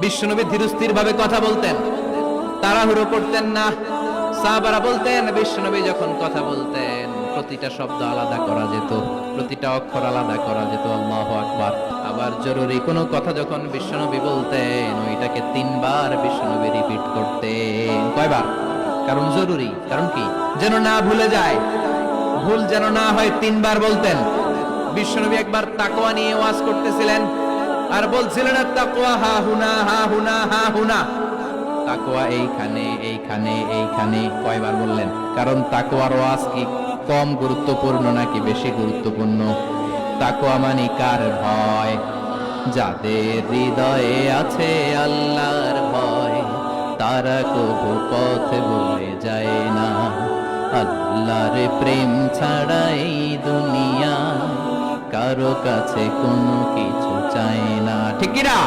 বিশ্বনবী ধীরস্থির ভাবে কথা বলতেন, তাড়াহুড়ো করতেন না। সাহাবারা বলতেন বিশ্বনবী যখন কথা বলতেন প্রতিটা শব্দ আলাদা করা যেত, প্রতিটা অক্ষর আলাদা করা যেত। আল্লাহু আকবার। আবার জরুরি কোনো কথা যখন বিশ্বনবী বলতেন ওইটাকে 3 বার বিশ্বনবী রিপিট করতেন। কয়বার? কারণ জরুরি। কারণ কি? যেন না ভুলে যায়, ভুল যেন না হয় 3 বার বলতেন। বিশ্বনবী একবার তাকওয়া নিয়ে ওয়াজ করতেছিলেন আর বলছিলেন তাকওয়া হা হুনা হা হুনা হা হুনা। তাকওয়া এইখানে এইখানে এইখানে। কয়বার বললেন? কারণ তাকওয়ার ওয়াজ কি কম গুরুত্বপূর্ণ নাকি বেশি গুরুত্বপূর্ণ? তাকওয়া মানে কার ভয়? যাদের হৃদয়ে আছে আল্লাহর ভয় তারা কবু পথ ভুলে যায় না। আল্লাহর প্রেম ছাড়া এই দুনিয়া কারো কাছে কোনো কিছু চায় না। ঠিক কি না?